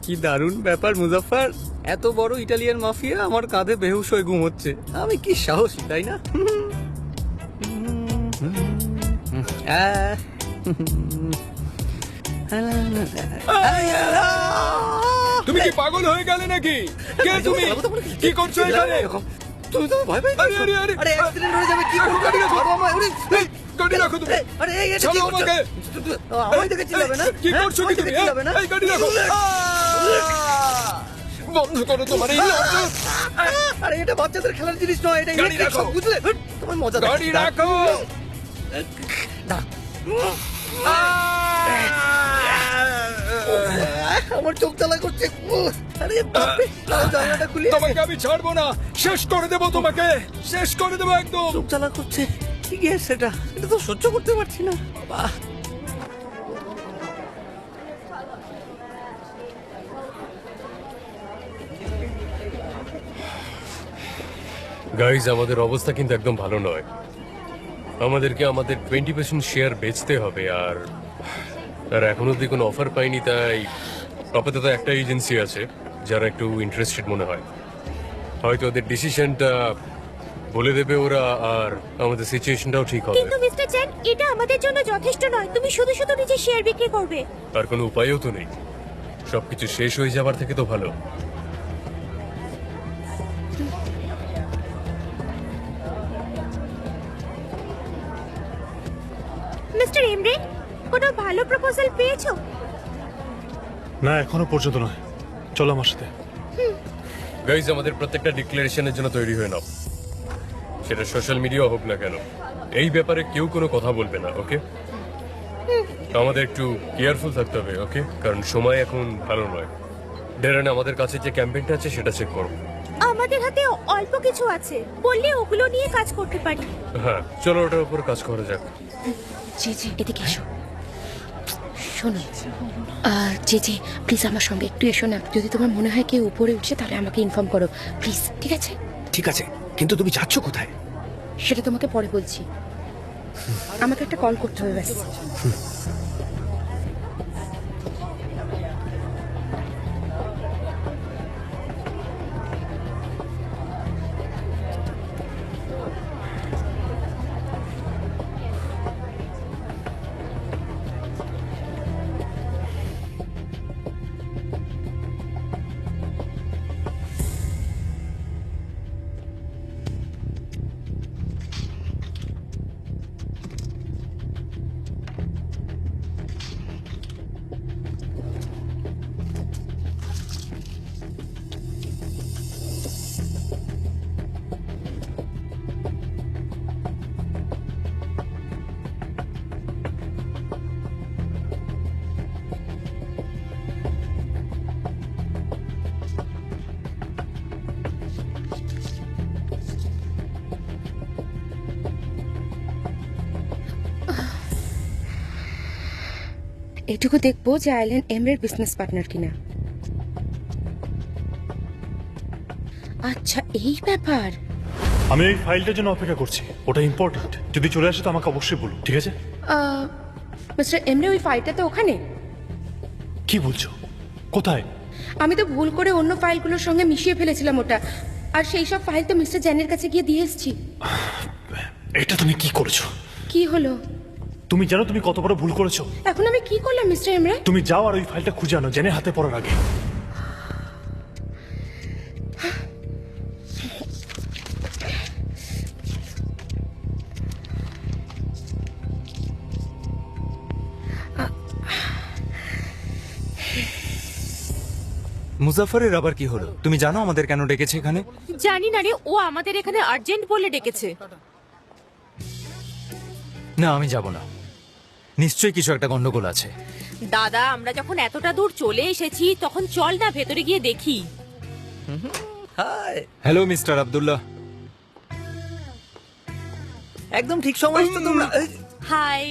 কি দারুণ ব্যাপার মুজাফফর, এত বড় ইটালিয়ান মাফিয়া আমার কাঁধে বেহুশ হয়ে ঘুমোচ্ছে। আমি কি সাহসী, তাই না? তুমি কি পাগল হয়ে গেলে নাকি? কে তুমি? কি করছো এখানে? তুমি তো ভয় পেয়ে আরে আরে আরে আরে অ্যাক্সিডেন্ট হয়ে যাবে, কি করব? গাড়ি রাখো। বাবা, ওরে, এই, গাড়ি রাখো তুমি। আরে এই এটা কি ছাড়ো করছো? আমাকে। আমায় দেখে চিল্লাবে না? কি হ্যাঁ? করছো কি আমায় তুমি? দেখে চিল্লাবে না? এই গাড়ি রাখো। বন্ধ করো তোমার এই লজ্জা। আরে এটা বাচ্চাদের খেলার জিনিস নয়, এটা গাড়ি ইলেকট্রিক রাখো। শক, বুঝলে? তোমার মজা গাড়ি রাখো। আমার চোখ জ্বালা করছে। আরে বাপরে, জানলাটা খুলে তোমাকে আমি ছাড়বো না, শেষ করে দেবো তোমাকে, শেষ করে দেবো একদম। চোখ জ্বালা করছে। কি গ্যাস এটা? এটা তো সহ্য করতে পারছি না বাবা। গাইজ, আমাদের অবস্থা কিন্তু একদম ভালো নয়। আমাদেরকে আমাদের 20% শেয়ার বেচতে হবে, আর এখন অব্দি কোনো অফার পাইনি। তাই আপাতত একটা এজেন্সি আছে যারা একটু ইন্টারেস্টেড মনে হয়। হয়তো ওদের ডিসিশনটা বলে দেবে ওরা, আর আমাদের সিচুয়েশনটাও ঠিক হবে। কিন্তু মিস্টার চ্যান, এটা আমাদের জন্য যথেষ্ট নয়। তুমি শুধু শুধু নিজে শেয়ার বিক্রি করবে। আর কোনো উপায়ও তো নেই, সবকিছু শেষ হয়ে যাবার থেকে তো ভালো। মিস্টার এমরে, কোনো ভালো প্রপোজাল পেয়েছো? না, এখনো পর্যন্ত নয়। চলো আমার সাথে। গাইজ, আমাদের প্রত্যেকটা ডিক্লারেশনের জন্য তৈরি হয়ে নাও, সেটা সোশ্যাল মিডিয়া হোক না কেন। এই ব্যাপারে কেউ কোনো কথা বলবে না, ওকে? আমাদের একটু কেয়ারফুল থাকতে হবে, ওকে? কারণ সময় এখন ভালো নয়। ডেরানে আমাদের কাছে যে ক্যাম্পেইনটা আছে সেটা চেক করো। আমাদের হাতে অল্প কিছু আছে, বললে ওগুলো নিয়ে কাজ করতে পারি। হ্যাঁ, চলো ওটার উপর কাজ করা যাক। জি জি, এদিকে এসো। শোনো জি জি, প্লিজ আমার সঙ্গে একটু এসো না। যদি তোমার মনে হয় কেউ উপরে উঠছে তাহলে আমাকে ইনফর্ম করো প্লিজ, ঠিক আছে? ঠিক আছে, কিন্তু তুমি যাচ্ছ কোথায়? সেটা তোমাকে পরে বলছি। আমাকে একটা কল করতে হবে ব্যাস। এটুকু দেখবো যে আইল্যান্ড এমরের বিজনেস পার্টনার কিনা। আচ্ছা, এই ব্যাপার। আমি এই ফাইলটার জন্য অপেক্ষা করছি, ওটা ইম্পর্টেন্ট। যদি চলে আসে তো আমাকে অবশ্যই বলুন, ঠিক আছে? মিস্টার এমরে, ওই ফাইলটা তো ওখানে। কি বলছো? কোথায়? আমি তো ভুল করে অন্য ফাইলগুলোর সঙ্গে মিশিয়ে ফেলেছিলাম ওটা, আর সেই সব ফাইল তো মিস্টার জ্যানের কাছে গিয়ে দিয়ে এসেছি। এটা তুমি কি করেছো? কি হলো? তুমি জানো তুমি কত বড় ভুল করেছো? এখন আমি কি করলাম মিস্টার এমরে? তুমি যাও আর ওই ফাইলটা খুঁজে আনো জেনে হাতে পড়ার আগে। মুজাফফরের আবার কি হলো? তুমি জানো আমাদের কেন ডেকেছে এখানে? জানি না রে, ও আমাদের এখানে আর্জেন্ট বলে ডেকেছে। না, আমি যাব না। নিশ্চয়ই কিছু একটা গন্ডগোল আছে। দাদা, আমরা যখন এতটা দূর চলে এসেছি তখন চল না ভেতরে গিয়ে দেখি। Hi, hello mister Abdullah. একদম ঠিক সময় তো তোমরা। হাই।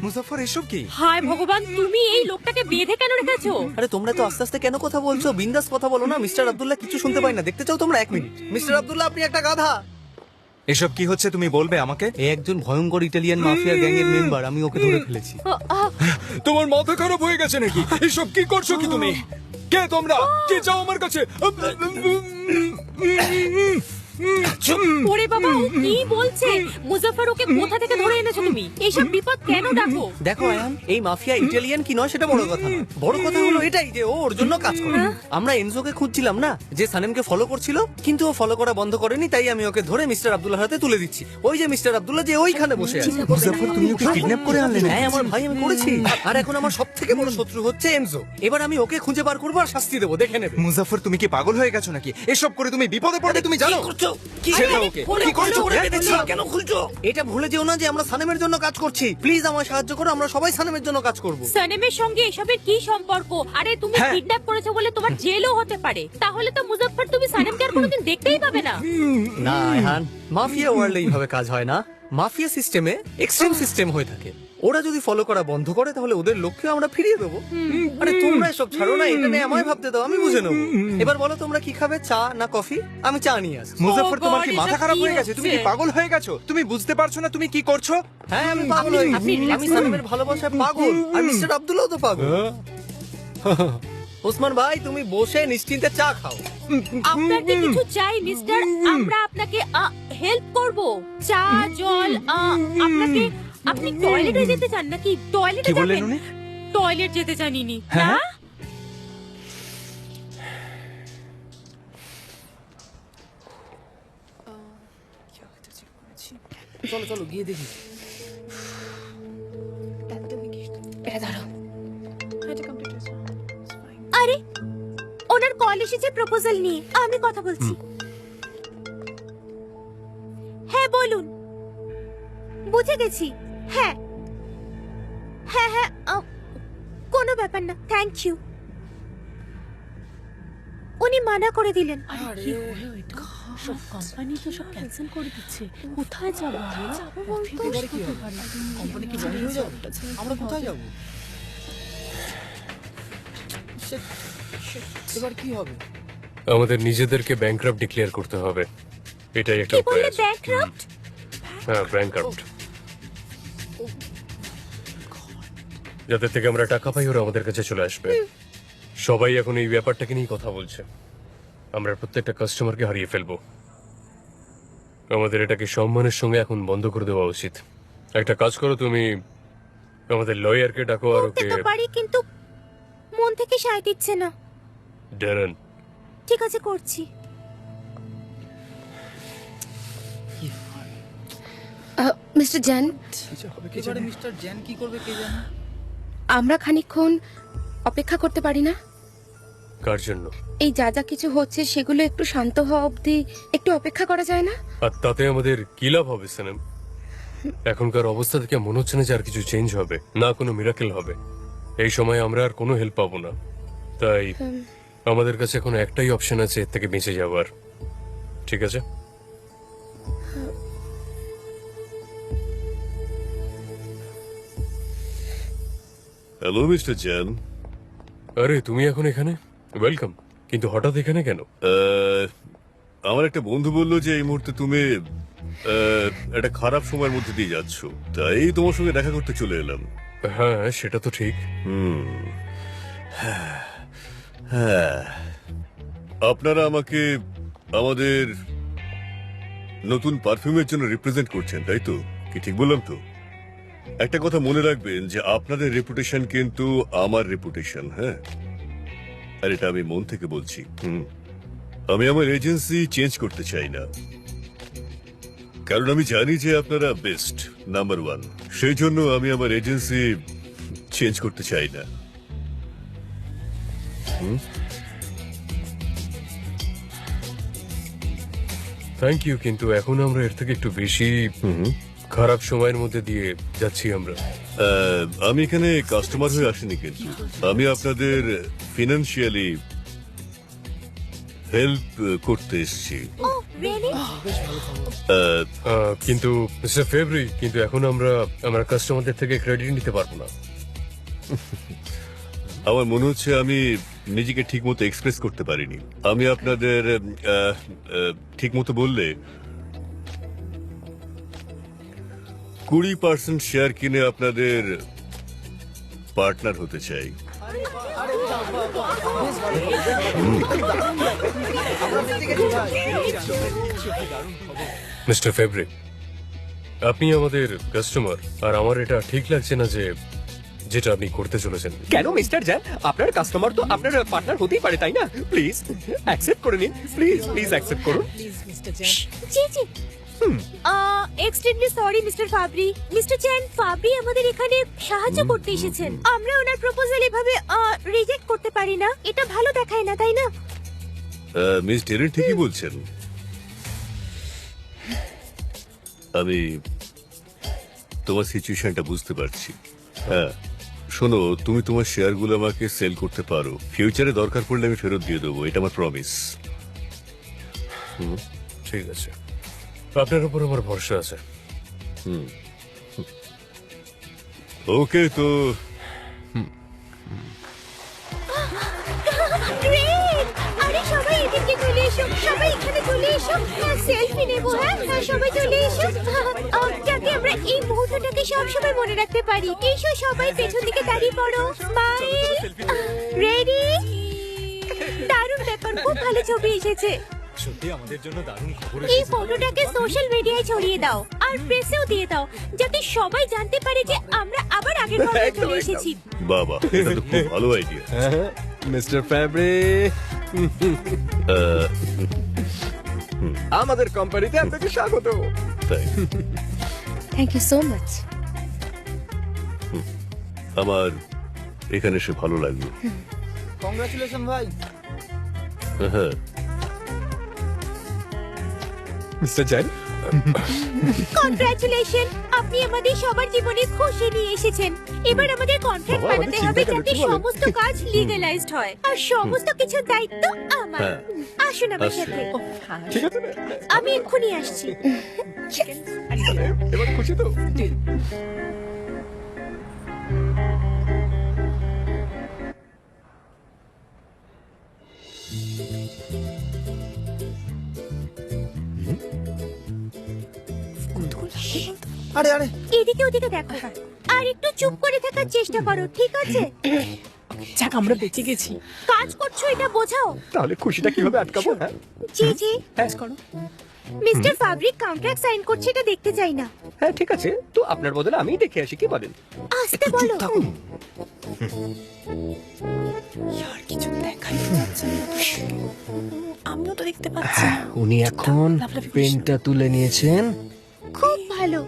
মুজাফফর, এসব কি? হায় ভগবান, তুমি এই লোকটাকে বেঁধে কেন রেখেছো? আরে তোমরা তো আস্তে আস্তে কেন কথা বলছো? বিন্দাস কথা বলো না। মিস্টার আব্দুল্লাহ কিছু শুনতে পাই না। দেখতে চাও তোমরা? 1 মিনিট। মিস্টার আব্দুল্লাহ, আপনি একটা গাধা। এসব কি হচ্ছে তুমি বলবে আমাকে? এ একজন ভয়ঙ্কর ইটালিয়ান মাফিয়া গ্যাং এর মেম্বার, আমি ওকে ধরে ফেলেছি। তোমার মাথা খারাপ হয়ে গেছে নাকি? এসব কি করছো কি তুমি? কে তোমরা? কি চাও আমার কাছে? ওরে বাবা, ও কি বলছে? মুজাফফর, ওকে কোথা থেকে ধরে এনেছো তুমি? এইসব বিপদ কেন ডাকো? দেখো আয়ান, এই মাফিয়া ইটালিয়ান কি নয় সেটা বড় কথা না। বড় কথা হলো এটাই যে ও ওর জন্য কাজ করে। আমরা এনজোকে খুঁজছিলাম না, যে সানেমকে ফলো করছিল, কিন্তু ও ফলো করা বন্ধ করেনি, তাই আমি ওকে ধরে মিস্টার আব্দুল্লাহর হাতে তুলে দিচ্ছি। ওই যে মিস্টার আব্দুল্লাহ যে ওইখানে বসে আছে। মুজাফফর, তুমি ওকে কিডন্যাপ করে আনলে না? হ্যাঁ আমার ভাই, আমি করেছি। আর এখন আমার সবথেকে বড় শত্রু হচ্ছে এনজো। এবার আমি ওকে খুঁজে বার করবো আর শাস্তি দেবো, দেখে নেবে। মুজাফফর, তুমি কি পাগল হয়ে গেছো নাকি? এসব করে তুমি বিপদে পড়বে, তুমি জানো? কি করছো? কি ছেড়ে দাও ওকে। কি করছো? কেন খুলছো? এটা ভুলে যেও না যে আমরা সানেমের জন্য কাজ করছি। প্লিজ আমায় সাহায্য করো, আমরা সবাই সানেমের জন্য কাজ করব। সানেমের সঙ্গে এসবের কি সম্পর্ক? আরে তুমি হ্যাঁ। কিডন্যাপ করেছো বলে তোমার জেলও হতে পারে। তাহলে তো মুজাফফর, তুমি সানেমকে আর কোনোদিন দেখতেই পাবে না। না আয়হান, মাফিয়া ওয়ার্ল্ডে এইভাবে কাজ হয় না। মাফিয়া সিস্টেমে এক্সট্রিম সিস্টেম হয়ে থাকে। ওরা যদি ফলো করা বন্ধ করে তাহলে ওদের লক্ষ্যে আমরা ফিরিয়ে দেবো। আরে তোমরা এসব ছাড়ো না, এটা নিয়ে আমায় ভাবতে দাও, আমি বুঝে নেবো। এবার বলো তোমরা কি খাবে, চা না কফি? আমি চা নিয়ে আসছি। মুজাফফর, তোমার কি God, মাথা এসব খারাপ কি হয়ে গেছে? তুমি কি হচ্ছে? পাগল হয়ে গেছো? তুমি বুঝতে পারছো না তুমি কি করছো? হ্যাঁ আমি পাগল হয়ে গেছি। আমি সানেমের ভালোবাসায় পাগল, আর মিস্টার আব্দুল্লাহ তো পাগল। ওসমান ভাই, তুমি বসে নিশ্চিন্তে চা খাও। আপনার কি কিছু চাই মিস্টার? আমরা আপনাকে হেল্প করব। চা, জল, আপনাকে, আপনি টয়লেটে যেতে চান নাকি? টয়লেটে কি বললেন যাবেন? উনি? টয়লেট যেতে জানিনি হ্যাঁ? না? চলো চলো গিয়ে দেখি। এটা ধরো। আরে, ওনার কল এসেছে প্রপোজাল নিয়ে, আমি কথা বলছি। হ্যাঁ বলুন। বুঝে গেছি। হ্যাঁ হ্যাঁ হ্যাঁ, কোনো ব্যাপার না, থ্যাংক ইউ। উনি মানা করে দিলেন। সব কোম্পানি তো সব ক্যান্সেল করে দিচ্ছে। কোথায় যাবো? কোম্পানি কি বন্ধ হয়ে যাবে? আমরা কোথায় যাব? এবার কি হবে? আমাদের নিজেদেরকে ব্যাংকরাপ্ট ডিক্লেয়ার করতে হবে, এটাই একটা কি উপায় বললে? আছে। ব্যাংকরাপ্ট? হ্যাঁ, ব্যাংকরাপ্ট। যাদের থেকে আমরা টাকা পাই ওরা আমাদের কাছে চলে আসবে। সবাই এখন এই ব্যাপারটাকে নিয়ে কথা বলছে। আমরা প্রত্যেকটা কাস্টমারকে হারিয়ে ফেলবো। আমাদের এটাকে সম্মানের সঙ্গে এখন বন্ধ করে দেওয়া উচিত। একটা কাজ করো, তুমি আমাদের লয়ারকে ডাকো আর করতে ওকে তো পারি, কিন্তু মন থেকে সায় দিচ্ছে না। ড্যারেন। ঠিক আছে, করছি। মিস্টার জ্যান, এবারে মিস্টার জ্যান কি করবে কে জানে। আমরা খানিকক্ষণ অপেক্ষা করতে পারি না? কার জন্য? এই যা যা কিছু হচ্ছে সেগুলো একটু শান্ত হওয়া অবধি একটু অপেক্ষা করা যায় না? আর তাতে আমাদের কি লাভ হবে সানেম? এখনকার অবস্থা থেকে মনে হচ্ছে না যে আর কিছু চেঞ্জ হবে, না কোনো মিরাকেল হবে। এই সময় আমরা আর কোনো হেল্প পাবো না। তাই আমাদের কাছে এখন একটাই অপশন আছে, এর থেকে বেঁচে যাওয়ার। ঠিক আছে? Hello mister Gen. আরে তুমি এখন এখানে? ওয়েলকাম। কিন্তু হঠাৎ এখানে কেন? আমার একটা বন্ধু বললো যে এই মুহূর্তে তুমি একটা খারাপ সময়ের মধ্যে দিয়ে যাচ্ছ, তাই তোমার সঙ্গে দেখা করতে চলে এলাম। হ্যাঁ, সেটা তো ঠিক। হ্যাঁ, আপনারা আমাকে আমাদের নতুন পারফিউমের জন্য রিপ্রেজেন্ট করছেন, তাই তো? কি ঠিক বললাম তো? একটা কথা মনে রাখবেন যে আপনাদের রেপুটেশন কিন্তু আমার রেপুটেশন। হ্যাঁ, আর এটা আমি মন থেকে বলছি। আমি আমার এজেন্সি চেঞ্জ করতে চাই না, কারণ আমি জানি যে আপনারা বেস্ট, নাম্বার ওয়ান। সেই জন্য আমি আমার এজেন্সি চেঞ্জ করতে চাই না। থ্যাংক ইউ, কিন্তু এখন আমরা এর থেকে একটু বেশি খারাপ সময়ের মধ্যে দিয়ে যাচ্ছি আমরা। আমি এখানে কাস্টমার হয়ে আসিনি, কিন্তু আমি আপনাদের ফিনান্সিয়ালি হেল্প করতে এসেছি। ও রিয়েলি? কিন্তু মিস্টার ফেব্রি, কিন্তু এখন আমরা কাস্টমারদের থেকে ক্রেডিট নিতে পারবো না। আমার মনে হচ্ছে আমি নিজেকে ঠিক মতো এক্সপ্রেস করতে পারিনি। আমি আপনাদের ঠিক মতো বললে 20% শেয়ার কিনে আপনাদের পার্টনার হতে চাই। মিস্টার ফেব্রিক, আপনি আমাদের কাস্টমার, আর আমার এটা ঠিক লাগছে না যে যেটা আপনি করতে চলেছেন। কেন মিস্টার জ্যান, আপনার কাস্টমার তো আপনার পার্টনার হতেই পারে, তাই না? প্লিজ অ্যাকসেপ্ট করে নিন, প্লিজ প্লিজ অ্যাকসেপ্ট করুন। জি জি এক্সট্রিমলি সরি মিস্টার ফাবরি। মিস্টার চ্যান, ফাবরি আমাদের এখানে সাহায্য করতে এসেছেন। আমরা ওনার প্রপোজাল এভাবে রিজেক্ট করতে পারি না, এটা ভালো দেখায় না, তাই না? মিস ডেরেন ঠিকই বলছেন। আমি তোমার সিচুয়েশনটা বুঝতে পারছি। হ্যাঁ শোনো, তুমি তোমার শেয়ারগুলো আমাকে সেল করতে পারো, ফিউচারে দরকার পড়লে আমি ফেরত দিয়ে দেবো, এটা আমার প্রমিস। ঠিক আছে, আপনার উপর আমার ভরসা আছে। ওকে, তো গ্রেট! আরে সবাই এদিকে চলে এসো, সবাই এখানে চলে এসো, সেলফি নেবো। হ্যাঁ হ্যাঁ, সবাই চলে এসো, যাতে আমরা এই মুহূর্তটাকে সবসময় মনে রাখতে পারি। এসো সবাই, পেছন দিকে দাঁড়িয়ে পড়ো, স্মাইল, রেডি। দারুণ ব্যাপার, খুব ভালো ছবি এসেছে। সত্যি আমাদের জন্য দারুণ খবর এই ফটোটাকে সোশ্যাল মিডিয়ায় ছড়িয়ে দাও আর প্রেসেও দিয়ে দাও, যাতে সবাই জানতে পারে যে আমরা আবার আগের ফর্মে চলে এসেছি। বাবা, এটা তো খুব ভালো আইডিয়া। মিস্টার ফ্যাব্রিক, আমাদের কোম্পানিতে আপনাকে স্বাগত। তাই থ্যাংক ইউ সো মাচ। আমার এখানে এসে ভালো লাগলো। কংগ্রাচুলেশন ভাই। হ্যাঁ, মিস্টার জ্যান, কনগ্রাচুলেশন, আপনি আমাদের সবার জীবনে খুশি নিয়ে এসেছেন। এবার আমাদের কন্ট্রাক্ট বাবা, বানাতে আমাদের হবে চিন্তা যাতে কেন, কি বলেন? সমস্ত কাজ লিগ্যালাইজড হয়, আর সমস্ত কিছু দায়িত্ব আমার। হ্যাঁ। আসুন আমার আসছি। সাথে, ঠিক আছে না? আমি এক্ষুনি আসছি। এবার খুশি তো? আরে আরে, এদিকে ওদিকে দেখো, আর একটু চুপ করে থাকার চেষ্টা করো, ঠিক আছে? যাক, আমরা বেঁচে গেছি। কাজ করছো এটা বোঝাও। তাহলে খুশিটা কিভাবে আটকাবো? হ্যাঁ জি জি, কাজ করো। মিস্টার ফাবরিক কন্ট্রাক্ট সাইন করছে, এটা দেখতে চাই না। হ্যাঁ ঠিক আছে, তো আপনার বদলে আমি দেখে আসি, কি বলেন? আসতে বলো। আর কিছু দেখাই যাচ্ছে না। আমিও তো দেখতে পাচ্ছি না। উনি এখন লাফলাফি করিস না। পেনটা তুলে নিয়েছেন, খুব ভালো।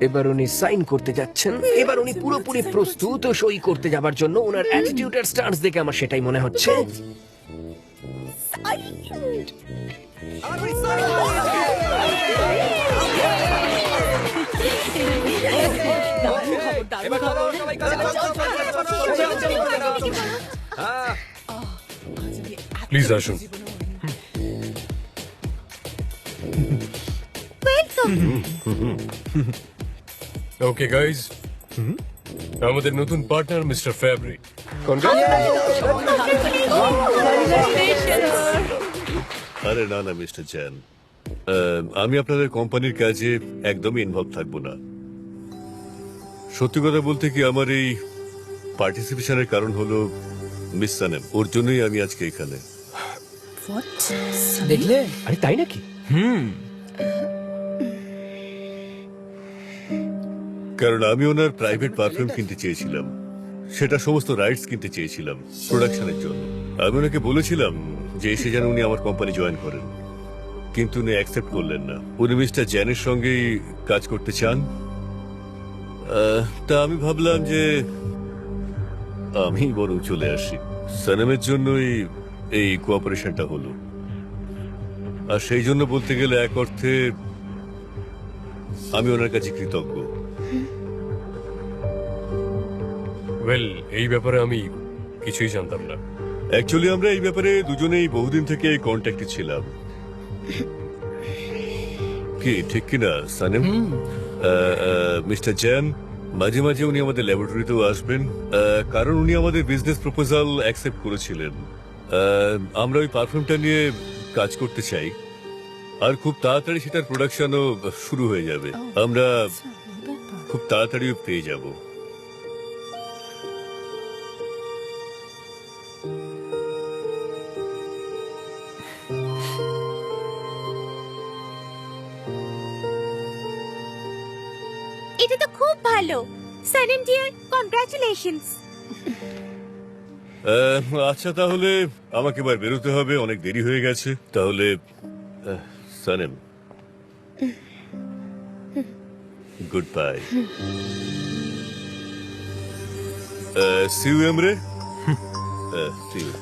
এবার উনি সাইন করতে যাচ্ছেন। এবার উনি পুরোপুরি প্রস্তুত সই করতে যাবার জন্য। ওনার অ্যাটিটিউড আর স্টান্স দেখে আমার সেটাই মনে হচ্ছে। প্লিজ আসুন। ওয়েলকাম। ওকে গাইজ, আমাদের নতুন পার্টনার মিস্টার ফ্যাব্রিক। আরে না না মিস্টার চ্যান, আমি আপনাদের কোম্পানির কাজে একদমই ইনভলভ থাকবো না। সত্যি কথা বলতে কি, আমার এই পার্টিসিপেশনের কারণ হলো মিস সানেম, ওর জন্যই আমি আজকে এখানে। দেখলে? আরে তাই নাকি? কারণ আমি ওনার প্রাইভেট পারফিউম কিনতে চেয়েছিলাম, সেটা সমস্ত রাইটস কিনতে চেয়েছিলাম প্রোডাকশনের জন্য। আমি ওনাকে বলেছিলাম যে এসে যেন উনি আমার কোম্পানি জয়েন করেন, কিন্তু উনি অ্যাকসেপ্ট করলেন না। উনি মিস্টার জ্যানের সঙ্গেই কাজ করতে চান। তা আমি ভাবলাম যে আমি বরং চলে আসি। সানেমের জন্যই এই কোঅপারেশনটা হলো, আর সেই জন্য বলতে গেলে এক অর্থে আমি ওনার কাছে কৃতজ্ঞ। ওয়েল, এই ব্যাপারে আমি কিছুই জানতাম না। অ্যাকচুয়ালি আমরা এই ব্যাপারে দুজনেই বহুদিন থেকে কন্ট্যাক্টে ছিলাম। কি ঠিক কিনা সানেম? মিস্টার জ্যান মাঝে মাঝে উনি আমাদের ল্যাবরেটরিতেও আসবেন, কারণ উনি আমাদের বিজনেস প্রপোজাল অ্যাকসেপ্ট করেছিলেন। আমরা ওই পারফিউমটা নিয়ে কাজ করতে চাই, আর খুব তাড়াতাড়ি সেটার প্রোডাকশনও শুরু হয়ে যাবে। আমরা খুব তাড়াতাড়িও পেয়ে যাব। এটা তো খুব ভালো। Sanim deer, congratulations. আচ্ছা, তাহলে আমাকে এবার বেরোতে হবে, অনেক দেরি হয়ে গেছে। তাহলে Sanem, good bye. See you Emre. See you.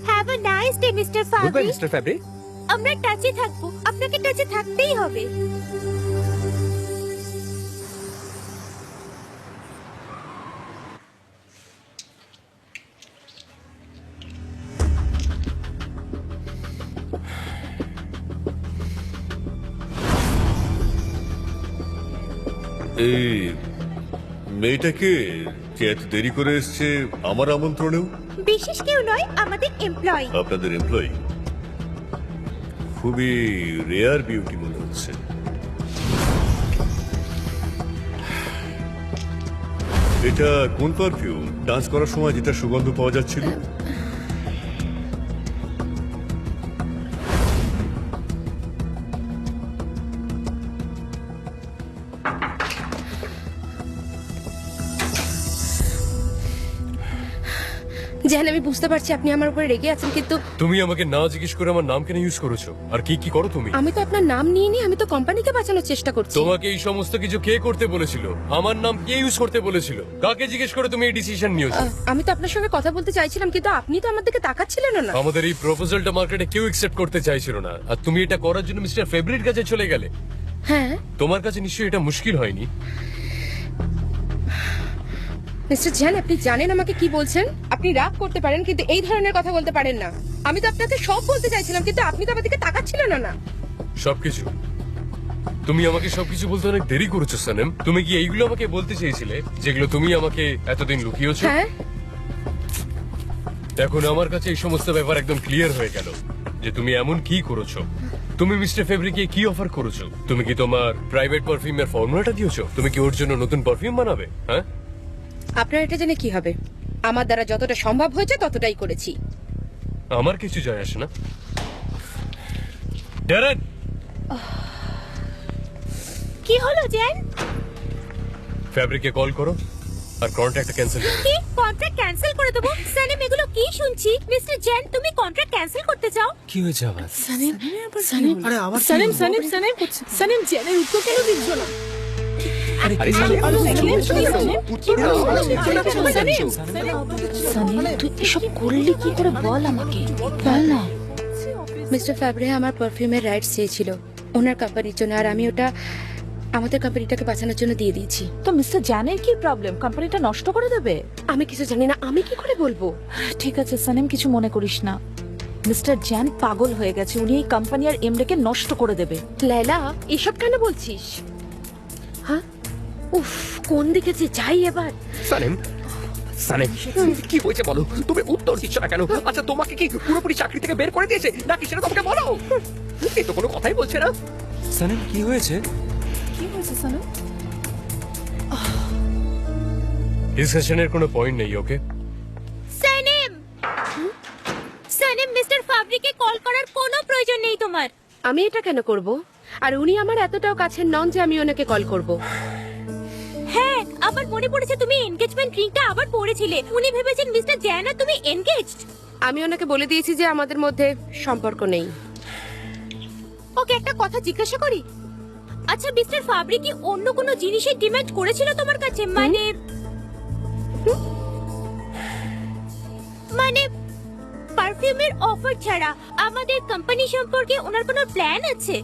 Have a nice day mister good bye Fabri. Mister Fabri. আমরা টাচে থাকবো, আপনাকে টাচে থাকতেই হবে। এই মেয়েটাকে যে এত দেরি করে এসছে আমার আমন্ত্রণেও? বিশেষ কেউ নয়, আমাদের এমপ্লয়ি। আপনাদের এমপ্লয়ি? খুবই রেয়ার বিউটি মনে হচ্ছে। এটা কোন পারফিউম? ডান্স করার সময় যেটা সুগন্ধ পাওয়া যাচ্ছিল? জান, আমি বুঝতে পারছি আপনি আমার উপরে রেগে আছেন, কিন্তু তুমি আমাকে না জিজ্ঞেস করে আমার নাম কেন ইউজ করেছো? আর কি কি করো তুমি? আমি তো আপনার নাম নিয়ে আমি তো কোম্পানিকে বাঁচানোর চেষ্টা করছি। তোমাকে এই সমস্ত কিছু কে করতে বলেছিল? আমার নাম কে ইউজ করতে বলেছিল? কাকে জিজ্ঞেস করে তুমি এই ডিসিশন নিয়েছো? আমি তো আপনার সঙ্গে কথা বলতে চাইছিলাম, কিন্তু আপনি তো আমার দিকে তাকাচ্ছিলেন না। আমাদের এই প্রপোজালটা মার্কেটে কেউ একসেপ্ট করতে চাইছিল না, আর তুমি এটা করার জন্য মিস্টার ফেব্রির কাছে চলে গেলে। হ্যাঁ তোমার কাছে নিশ্চয়ই এটা মুশকিল হয়নি? মিস্টার জ্যান, আপনি জানেন আমাকে কি বলছেন? আপনি রাগ করতে পারেন, কিন্তু এই ধরনের কথা বলতে পারেন না। আমি তো আপনাকে সব বলতে চাইছিলাম, কিন্তু আপনি তো আমার দিকে তাকাচ্ছিলেন না। সবকিছু তুমি আমাকে সবকিছু বলতে অনেক দেরি করেছো সানেম। তুমি কি এইগুলো আমাকে বলতে চেয়েছিলে যেগুলো তুমি আমাকে এতদিন লুকিয়েছো? হ্যাঁ, এখন আমার কাছে এই সমস্ত ব্যাপার একদম ক্লিয়ার হয়ে গেল যে তুমি এমন কি করেছো। তুমি মিস্টার ফেব্রিকে কি অফার করেছো? তুমি কি তোমার প্রাইভেট পারফিউমের ফর্মুলাটা দিয়েছো? তুমি কি ওর জন্য নতুন পারফিউম বানাবে? হ্যাঁ, আপনার এটা জেনে কি হবে? আমার দ্বারা যতটা সম্ভব হয়েছে ততটাই করেছি। আমার কিছু যায় আসে না। ড্যারেন, কি হলো জ্যান? ফেব্রিকে কল করো আর কন্ট্রাক্টটা ক্যান্সেল করো। কি কন্ট্রাক্ট ক্যান্সেল করে দেবো? সানিম, এগুলো কি শুনছি? মিস্টার জ্যান, তুমি কন্ট্রাক্ট ক্যান্সেল করতে চাও? কি হয়েছে আবার? সানিম, সানিম, আরে আবার সানিম, সানিম, সানিম, সানিম, জ্যানের উত্তর কেন দিচ্ছ না? আরে সানিম, তুই এসব করলি কি করে বল আমাকে, বল না। মিস্টার ফ্যাব্রে আমার পারফিউমের রাইটস চেয়েছিল ওনার কোম্পানির জন্য, আর আমি ওটা আমাদের কোম্পানিটাকে বাঁচানোর জন্য দিয়ে দিয়েছি। তো মিস্টার জ্যানের কি প্রবলেম? কোম্পানিটা নষ্ট করে দেবে? আমি কিছু জানি না, আমি কি করে বলবো? ঠিক আছে সানিম, কিছু মনে করিস না। মিস্টার জ্যান পাগল হয়ে গেছে, উনি এই কোম্পানি আর এমডেকে নষ্ট করে দেবে। লায়লা, এসব কেন বলছিস? হ্যাঁ, উফ, কোন দিকে যে যাই এবার। সানেম, সানেম, কি হয়েছে বলো? তুমি উত্তর দিচ্ছ না কেন? আচ্ছা, তোমাকে কি পুরোপুরি চাকরি থেকে বের করে দিয়েছে নাকি সেটা তোমাকে বলো? এই তো কোনো কথাই বলছে না। সানেম, কি হয়েছে? কি হয়েছে সানিম? ডিসকাশনের কোনো পয়েন্ট নেই। ওকে, সানিম, সানিম, মিস্টার ফাবরিকে কল করার কোনো প্রয়োজন নেই তোমার। আমি এটা কেন করব? আর উনি আমার এতটাও কাছের নন যে আমি ওনাকে কল করব। হ্যাঁ, আমার মনে পড়েছে তুমি এনগেজমেন্ট রিংটা আবার পরেছিলে। উনি ভেবেছেন মিস্টার জ্যান আর তুমি এনগেজড। আমি ওনাকে বলে দিয়েছি যে আমাদের মধ্যে সম্পর্ক নেই। ওকে একটা কথা জিজ্ঞাসা করি? আচ্ছা, মিস্টার ফাবরি কি অন্য কোনো জিনিসের ডিমান্ড করেছিল তোমার কাছে? মানে পারফিউমের অফার ছাড়া আমাদের কোম্পানি সম্পর্কে ওনার কোনো প্ল্যান আছে?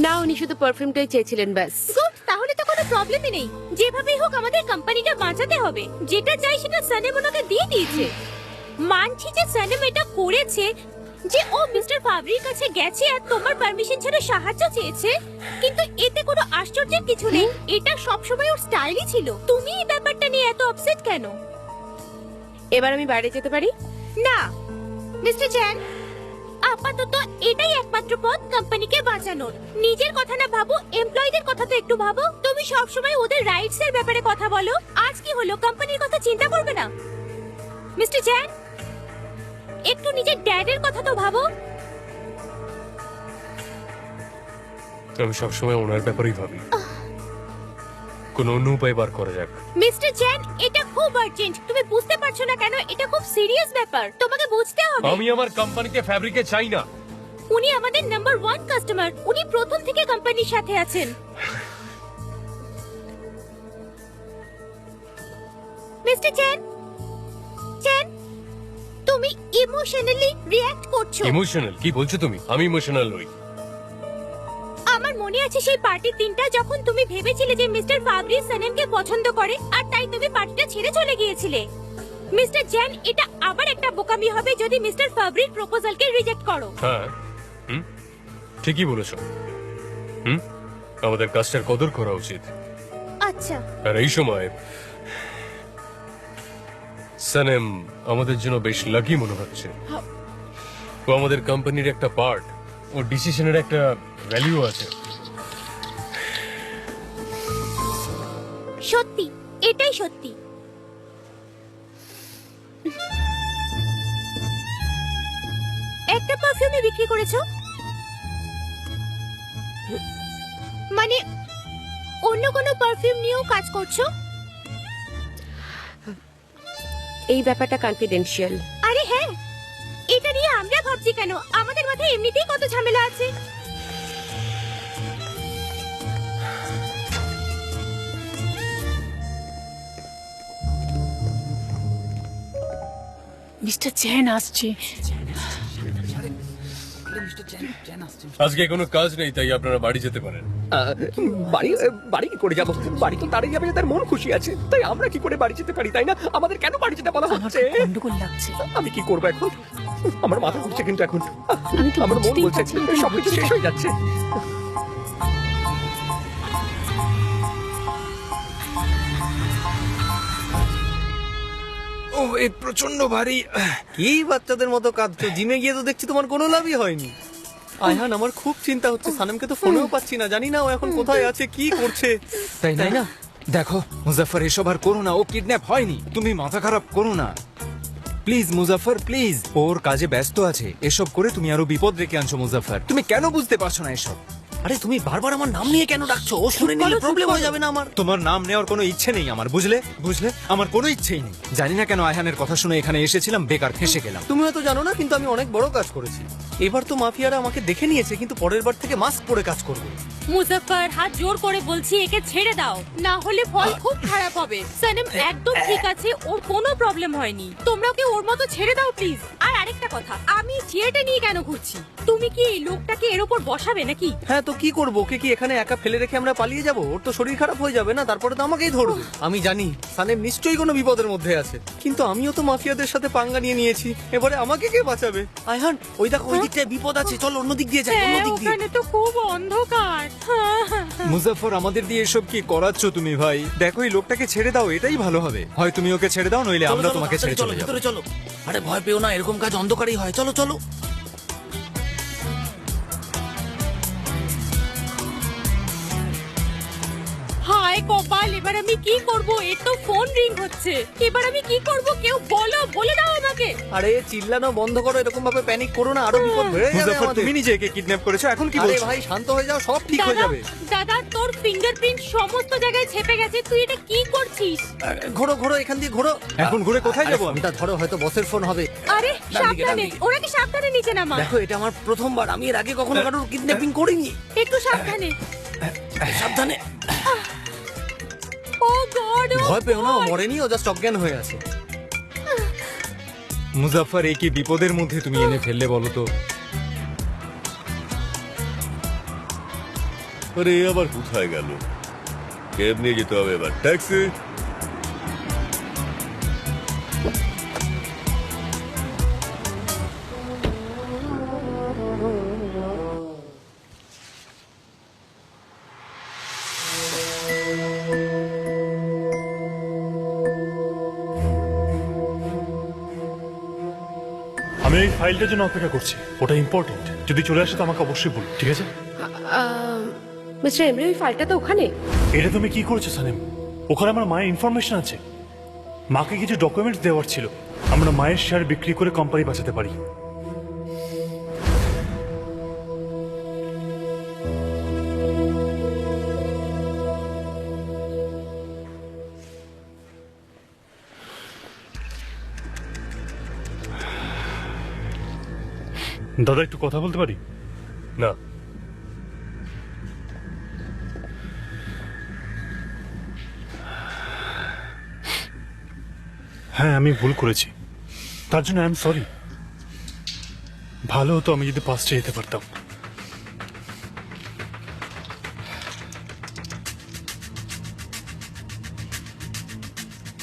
না, উনি শুধু পারফিউমটাই চেয়েছিলেন ব্যাস। গুড, তাহলে তো কোনো প্রবলেমই নেই। যেভাবেই হোক আমাদের কোম্পানিটা বাঁচাতে হবে। যেটা চাই সেটা সানেম ওনাকে দিয়ে দিয়েছে। মানছি যে সানেম এটা করেছে, যে ও মিস্টার ফাবরির কাছে গেছে আর তোমার পারমিশন ছাড়া সাহায্য চেয়েছে, কিন্তু এতে কোনো আশ্চর্যের কিছু নেই। এটা সবসময় ওর স্টাইলই ছিল। তুমি এই ব্যাপারটা নিয়ে এত আপসেট কেন? এবার আমি বাইরে যেতে পারি? না মিস্টার জ্যান, আপাতত এটাই একমাত্র পথ কোম্পানিকে বাঁচানোর। নিজের কথা না ভাবো, এমপ্লয়ীদের কথা তো একটু ভাবো। তুমি সব সময় ওদের রাইটস এর ব্যাপারে কথা বলো, আজ কি হলো কোম্পানির কথা চিন্তা করবে না? মিস্টার জ্যান, একটু নিজের ড্যাডের কথা তো ভাবো। আমি সবসময় ওনার ব্যাপারেই ভাবি। কোন অন্য উপায় বার করা যাক। মিস্টার জ্যান, এটা খুব আর্জেন্ট, তুমি বুঝতে পারছো না কেন? এটা খুব সিরিয়াস ব্যাপার, তোমাকে বুঝতে হবে। আমি আমার কোম্পানিতে ফ্যাব্রিকে চাই না। উনি আমাদের নাম্বার 1 কাস্টমার, উনি প্রথম থেকে কোম্পানির সাথে আছেন। মিস্টার চ্যান, চ্যান, তুমি ইমোশনালি রিঅ্যাক্ট করছো। ইমোশনাল? কি বলছো তুমি? আমি ইমোশনাল নই। আমার মনে আছে সেই পার্টির দিনটা যখন তুমি ভেবেছিলে যে মিস্টার ফাবরি সানেমকে পছন্দ করে, আর তাই তুমি পার্টিটা ছেড়ে চলে গিয়েছিলে। মিস্টার জ্যান, এটা আবার একটা বোকামি হবে যদি মিস্টার ফাবরির প্রপোজালকে রিজেক্ট করো। হ্যাঁ, ঠিকই বলেছো। আমাদের কাজটার কদর করা উচিত। আচ্ছা, আর এই সময় সানেম আমাদের জন্য বেশ লাকি মনে হচ্ছে। ও আমাদের কোম্পানির একটা পার্ট, ও ডিসিশনের একটা ভ্যালু আছে। সত্যি, এটাই সত্যি। একটা পারফিউমই বিক্রি করেছো? মানে অন্য কোনো পারফিউম নিয়েও কাজ করছো? এই ব্যাপারটা কনফিডেন্সিয়াল। আরে হ্যাঁ, এটা নিয়ে আমরা ভাবছি কেন? আমাদের মাথায় এমনিতেই কত ঝামেলা আছে। মিস্টার চ্যান আসছে। আজকে কোনো কাজ নেই, তাই আপনারা বাড়ি যেতে পারেন। বাড়ি বাড়ি কি করে যাবো? বাড়ি তো তারই যাবে তার মন খুশি আছে, তাই আমরা কি করে বাড়ি যেতে পারি, তাই না? আমাদের কেন বাড়ি যেতে বলা হচ্ছে? গন্ডগোল লাগছে। আমি কি করবো এখন? আমার মাথা ঘুরছে কিন্তু এখন। আমি তো আমার মন বুঝতেই বলছে পারছি না তুমি সবকিছু শেষ হয়ে যাচ্ছে। ও এ প্রচন্ড ভারী। কি বাচ্চাদের মতো কাঁদছো? জিমে গিয়ে তো দেখছি তোমার কোনো লাভই হয়নি। আয়হান, আমার খুব চিন্তা হচ্ছে। সানেমকে তো ফোনেও পাচ্ছি না, জানি না ও এখন কোথায় আছে, কি করছে। তাই না? দেখো মুজাফফর, এসব আর করো না। ও কিডন্যাপ হয়নি, তুমি মাথা খারাপ করো না প্লিজ মুজাফফর, প্লিজ। ওর কাজে ব্যস্ত আছে, এসব করে তুমি আরো বিপদ রেখে আনছো মুজাফফর। তুমি কেন বুঝতে পারছো না এসব? আরে তুমি বারবার আমার নাম নিয়ে কেন ডাকছো? ও শুনে নিলে প্রবলেম হয়ে যাবে না আমার? তোমার নাম নেওয়ার কোনো ইচ্ছে নেই আমার, বুঝলে? আমার কোনো ইচ্ছেই নেই। জানি না কেন আয়হানের কথা শুনে এখানে এসেছিলাম, বেকার ফেসে গেলাম। তুমি হয়তো জানো না, কিন্তু আমি অনেক বড় কাজ করেছি। এবার তো মাফিয়ারা আমাকে দেখে নিয়েছে, কিন্তু পরের বার থেকে মাস্ক পরে কাজ করবে। মুজাফফর, হাত জোর করে বলছি, একে ছেড়ে দাও, না হলে ফল খুব খারাপ হবে। সানেম একদম ঠিক আছে, ওর কোনো প্রবলেম হয়নি। তোমরা ওকে ওর মতো ছেড়ে দাও প্লিজ। আর আরেকটা কথা, আমি চেয়ারটা নিয়ে কেন ঘুরছি? তুমি কি এই লোকটাকে এর উপর বসাবে নাকি? হ্যাঁ, তো কি করবো? ওকে কি এখানে একা ফেলে রেখে আমরা পালিয়ে যাবো? ওর তো শরীর খারাপ হয়ে যাবে না, তারপরে তো আমাকেই ধরবে। আমি জানি সানেম নিশ্চয়ই কোনো বিপদের মধ্যে আছে, কিন্তু আমিও তো মাফিয়াদের সাথে পাঙ্গা নিয়ে নিয়েছি। এবারে আমাকে কে বাঁচাবে? আয়হান, ওই দেখো ওই দিকটায় বিপদ আছে, চল অন্য দিক দিয়ে যাই। অন্য দিক দিয়ে। ওখানে তো খুব অন্ধকার। মুজাফফর, আমাদের দিয়ে এসব কি করাচ্ছ তুমি ভাই? দেখো এই লোকটাকে ছেড়ে দাও, এটাই ভালো হবে। হয় তুমি ওকে ছেড়ে দাও, নইলে আমরা তোমাকে ছেড়ে চলে যাবো। ভিতরে চলো। আরে ভয় পেও না, এরকম কাজ অন্ধকারেই হয়। চলো চলো। হায় কপাল, এবার আমি কি করব? এর তো ফোন রিং হচ্ছে। এবার আমি কি করব? কেউ বলো, বলে দাও আমাকে। আরে চিল্লানো বন্ধ করো, এরকম ভাবে প্যানিক করো না, আরো বিপদ বেড়ে যাবে মুজাফফর, আমাদের। তুমি নিজে একে কিডন্যাপ করেছো, এখন কি আরে বলছো? ভাই শান্ত হয়ে যাও, সব ঠিক হয়ে দাদা, যাবে। দাদা, তোর ফিঙ্গারপ্রিন্ট সমস্ত জায়গায় ছেপে গেছে, তুই এটা কি করছিস? ঘোরো ঘোরো, এখান দিয়ে ঘোরো। এখন ঘুরে কোথায় যাবো আমি? ফোনটা ধরো, হয়তো বসের ফোন হবে। আরে ডান দিকে, ডান সাবধানে, দিকে। ওনাকে সাবধানে নিচে নামা। দেখো, এটা আমার প্রথমবার, আমি এর আগে কখনো কারোর কিডন্যাপিং করিনি। একটু সাবধানে। সাবধানে। ও গড, ভয় পেও না, ও মরেনি, ও জাস্ট অজ্ঞান হয়ে আছে। মুজাফফর, এই কি বিপদের মধ্যে তুমি এনে ফেললে বলো তো? আরে এ আবার কোথায় গেল? ক্যাব নিয়ে যেতে হবে এবার। ট্যাক্সি। আমি এই ফাইলটার জন্য অপেক্ষা করছি, ওটা ইম্পর্টেন্ট। যদি চলে আসে তো আমাকে অবশ্যই বলুন, ঠিক আছে? মিস্টার এমরে ওই ফাইলটা তো ওখানে। এটা তুমি কি করেছো সানেম? ওখানে আমার মায়ের ইনফরমেশন আছে। মাকে কিছু ডকুমেন্টস দেওয়ার ছিল। আমরা মায়ের শেয়ার বিক্রি করে কোম্পানি বাঁচাতে পারি। দাদা একটু কথা বলতে পারি? না, হ্যাঁ আমি ভুল করেছি, তার জন্য আই এম সরি। ভালো হতো আমি যদি পাস্টে যেতে পারতাম।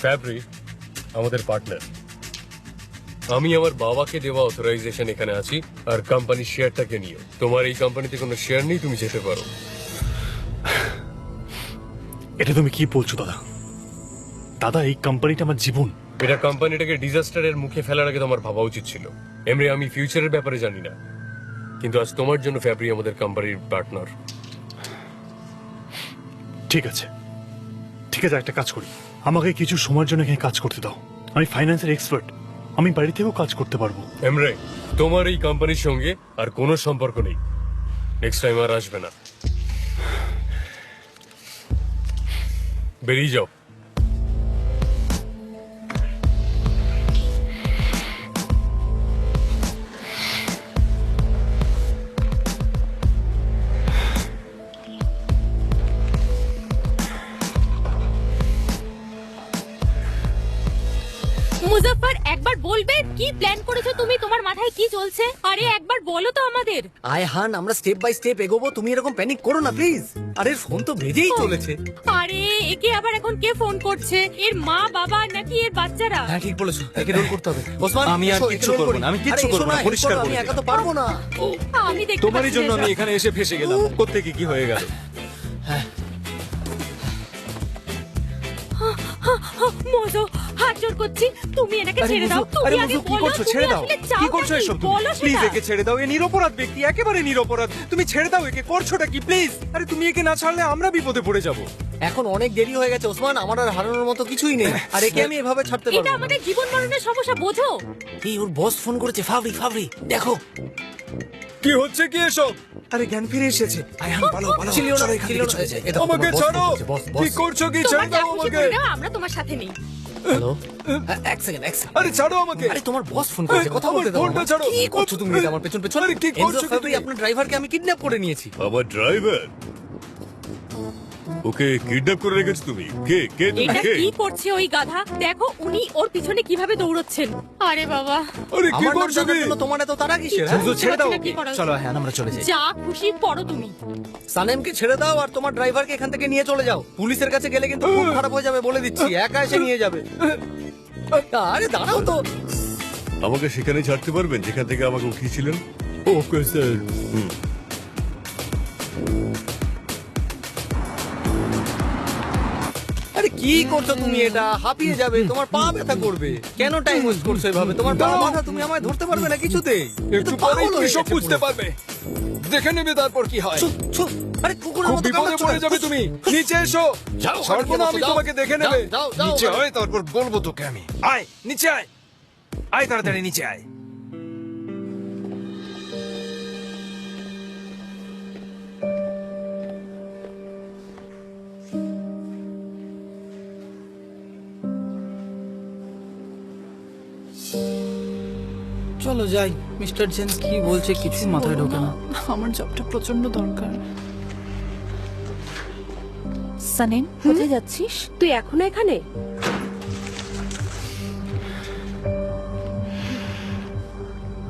ফ্যাব্রি আমাদের পার্টনার। আমি আমার বাবাকে দেওয়া অথরাইজেশন এখানে আছি, আর কোম্পানির শেয়ারটাকে নিও। তোমার এই কোম্পানিতে কোনো শেয়ার নেই, তুমি যেতে পারো। এটা তুমি কি বলছো দাদা? দাদা এই কোম্পানিটা আমার জীবন। এটা কোম্পানিটাকে ডিজাস্টারের মুখে ফেলার আগে তোমার ভাবা উচিত ছিল। এমনি আমি ফিউচারের ব্যাপারে জানি না, কিন্তু আজ তোমার জন্য ফ্যাব্রি আমাদের কোম্পানির পার্টনার। ঠিক আছে ঠিক আছে, একটা কাজ করি, আমাকে কিছু সময়ের জন্য এখানে কাজ করতে দাও। আমি ফাইন্যান্সের এক্সপার্ট, আমি বাড়ি থেকেও কাজ করতে পারবো। এমরে, তোমার এই কোম্পানির সঙ্গে আর কোনো সম্পর্ক নেই। নেক্সট টাইম আর আসবে না। বেরিয়ে যাও। মুজাফফর, একবার বলবে কি প্ল্যান করেছো তুমি? তোমার মাথায় কি চলছে? আরে একবার বলো তো আমাদের। আয়হান, আমরা স্টেপ বাই স্টেপ এগোবো, তুমি এরকম প্যানিক করো না প্লিজ। আরে ফোন তো বেজেই চলেছে। আরে একে আবার এখন কে ফোন করছে? এর মা বাবা নাকি এর বাচ্চারা? হ্যাঁ ঠিক বলেছো, একে রোল করতে হবে। ওসমান, আমি আর এসো, কিচ্ছু একে roll করবো করি। না, আমি কিচ্ছু আরে করবো এসো না, help পরিষ্কার করো, করে আমি একা দিলাম। তো পারবো না। আমি দেখতে তোমারই পাচ্ছি জন্য না আমি এসব। এখানে এসে ফেসে গেলাম। কোত্থেকে কি হয়ে গেল? মোজো, হাত জোর করছি, তুমি এনাকে আরে ছেড়ে দাও। মুজু, তুমি আরে আগে মুজু, কি বলো, করছো? তুমি ছেড়ে দাও। আসলে কি চাওটা করছো এসব তুমি? বলো প্লিজ সেটা। একে ছেড়ে দাও, এ নিরপরাধ ব্যক্তি, একেবারে নিরপরাধ। তুমি ছেড়ে দাও একে, করছোটা কি প্লিজ? আরে তুমি একে না ছাড়লে আমরা বিপদে পড়ে যাব। এখন অনেক দেরি হয়ে গেছে ওসমান, আমার আর হারানোর মতো কিছুই নেই। আর একে আমি এভাবে ছাড়তে এটা পারবো না। আমাদের জীবন মরণের সমস্যা, বোঝো? এই ওর বস ফোন করেছে, ফাবরি ফাবরি দেখো। কি হচ্ছে কি এসব? আরে জ্ঞান ফিরে এসেছে। আয়হান পালাও পালাও, চিলিও না, চলো এখান থেকে চিলিও না। চলে যাই। এই দেখো, আমাকে তোমার boss ছাড়ো। ফোন করেছে, boss, কি boss। করছো কি? তোমার ছেড়ে যা দাও খুশি আমাকে। করে নাও, আমরা তোমার সাথে নেই। হ্যালো, এক সেকেন্ড এক সেকেন্ড। আরে ছাড়ো আমাকে। আরে তোমার বস ফোন করেছে, কথা আমার বলতে দাও। ফোনটা আমায়। ছাড়ো। কি করছো তুমি এটা আমার পেছন পেছন? আরে কি করছো এনজো কি ফাবরি, তুমি? আপনার ড্রাইভারকে আমি কিডন্যাপ করে নিয়েছি। আমার ড্রাইভার? ওকে কিডন্যাপ করে রেখেছো তুমি? কে কে তুমি? এটা কে? কি করছে ওই গাধা? দেখো উনি ওর পিছনে কিভাবে দৌড়চ্ছেন। আরে বাবা, আরে কি আমার নাম করছো জানার কি? জন্য তোমার এত তাড়া কিসের? হ্যাঁ? মুজু, ছেড়ে দাও বুঝতে পারছি না কি ওকে। করা উচিত। চলো হ্যাঁ, আমরা চলে যাই। যা খুশি পড়ো তুমি। সানেমকে ছেড়ে দাও আর তোমার ড্রাইভারকে এখান থেকে নিয়ে চলে যাও। পুলিশের কাছে গেলে কিন্তু খুব খারাপ হয়ে যাবে বলে দিচ্ছি, একা এসে নিয়ে যাবে। আরে দাঁড়াও তো। আমাকে সেখানে ছাড়তে পারবেন যেখান থেকে আমাকে উঠিয়েছিলেন? Okay sir. আরে কি করছো তুমি? এটা হাঁপিয়ে যাবে, তোমার পা ব্যথা করবে। কেন টাইম ওয়েস্ট করছো এভাবে? তোমার পা ব্যথা, তুমি আমায় ধরতে পারবে না কিছুতেই। একটু পরেই তুমি সব বুঝতে পারবে। দেখে নেবে তারপর কি হয়। চুপ চুপ। আরে কুকুরের খুব মতো বিপদে কামড়াচ্ছো পড়ে কেন? যাবে তুমি। নিচে এসো। যাও, ছাড়বো না আমি যাও। তোমাকে, দেখে নেবে। যাও, যাও, নিচে যাও। হয় তারপর বলবো তোকে আমি। আয় নিচে আয়, আয় তাড়াতাড়ি নিচে আয়। চলো যাই। মিস্টার জেন্স কি বলছে কিছু মাথায় ঢোকে না। আমার জবটা প্রচন্ড দরকার। সানেম, কোথায় যাচ্ছিস? তুই এখনো এখানে?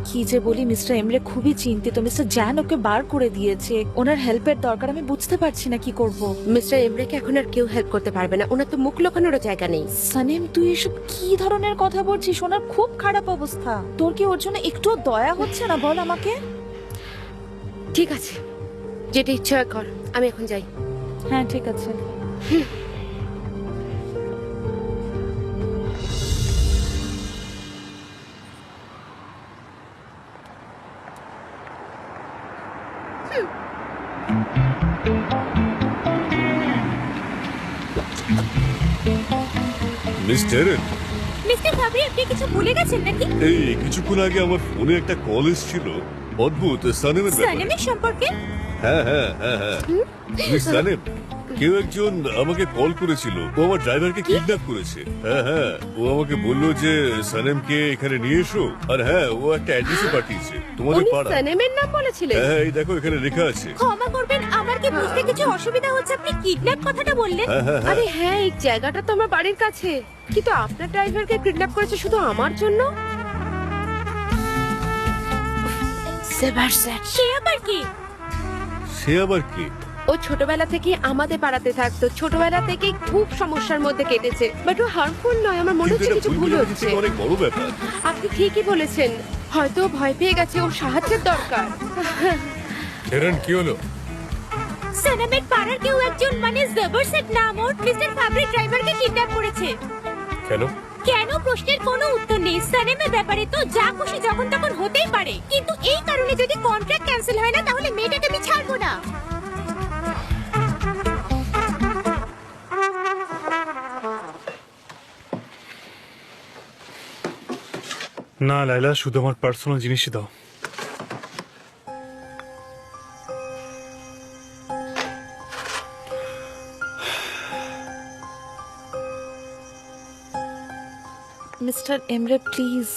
কি যে বলি, মিস্টার এমরে খুবই চিন্তিত। মিস্টার জ্যান ওকে বার করে দিয়েছে। ওনার হেল্পের দরকার, আমি বুঝতে পারছি না কি করব। মিস্টার এমরেকে এখন আর কেউ হেল্প করতে পারবে না, ওনার তো মুখ লোকানোরও জায়গা নেই। সানেম, তুই এসব কি ধরনের কথা বলছিস? ওনার খুব খারাপ অবস্থা। তোর কি ওর জন্য একটু দয়া হচ্ছে না? বল আমাকে। ঠিক আছে, যেটা ইচ্ছা হয় কর, আমি এখন যাই। হ্যাঁ ঠিক আছে। মিস টেরেন, মিস্টার ফাবরি, আপনি কিছু ভুলে গেছেন নাকি? এই কিছুক্ষণ আগে আমার ফোনে একটা কল এসেছিল অদ্ভুত সানেমের ব্যাপারে। সানেমের সম্পর্কে? হ্যাঁ হ্যাঁ হ্যাঁ হ্যাঁ মিস সানেম, কেউ একজন আমাকে কল করেছিল, ও আমার ড্রাইভারকে কিডন্যাপ করেছে। হ্যাঁ হ্যাঁ, ও আমাকে বললো যে সানেমকে এখানে নিয়ে এসো, আর হ্যাঁ ও একটা অ্যাড্রেসে পাঠিয়েছে তোমাদের পাড়া। সানেমের নাম বলেছিলেন? হ্যাঁ এই দেখো এখানে লেখা আছে। ক্ষমা করবেন, আমার কি বুঝতে কিছু অসুবিধা হচ্ছে? আপনি কিডন্যাপ কথাটা বললেন। হ্যাঁ হ্যাঁ হ্যাঁ, আরে হ্যাঁ, এই জায়গাটা তো আমার বাড়ির কাছে, কিন্তু আপনার ড্রাইভারকে কিডন্যাপ করেছে শুধু আমার জন্য? সেবারসেট। সে আবার কি? সে আবার কি? ও ছোটবেলা থেকে আমাদের পাড়াতে থাকতো, ছোটবেলা থেকে খুব সমস্যার মধ্যে কেটেছে, বাট ও হার্মফুল নয়। আমার মনে কিন্তু হচ্ছে এটা কিছু ভুল ভুল হচ্ছে। বোঝাবুঝি অনেক বড় ব্যাপার। আপনি ঠিকই বলেছেন, হয়তো ও ভয় পেয়ে গেছে, ওর সাহায্যের দরকার। টেরেন, কি হলো? সানেমের পাড়ার কেউ একজন, মানে জবরসেট নাম ওর, মিস্টার ফাবরি ড্রাইভারকে কিডন্যাপ করেছে। কেন? কেন প্রশ্নের কোনো উত্তর নেই। সানেমের ব্যাপারে তো যা খুশি যখন তখন হতেই পারে, কিন্তু এই কারণে যদি কন্ট্রাক্ট ক্যান্সেল হয় না, তাহলে মেয়েটাকে আমি ছাড়বো না। না লাইলা, শুধু আমার পার্সোনাল জিনিসই দাও। মিস্টার এমরে প্লিজ,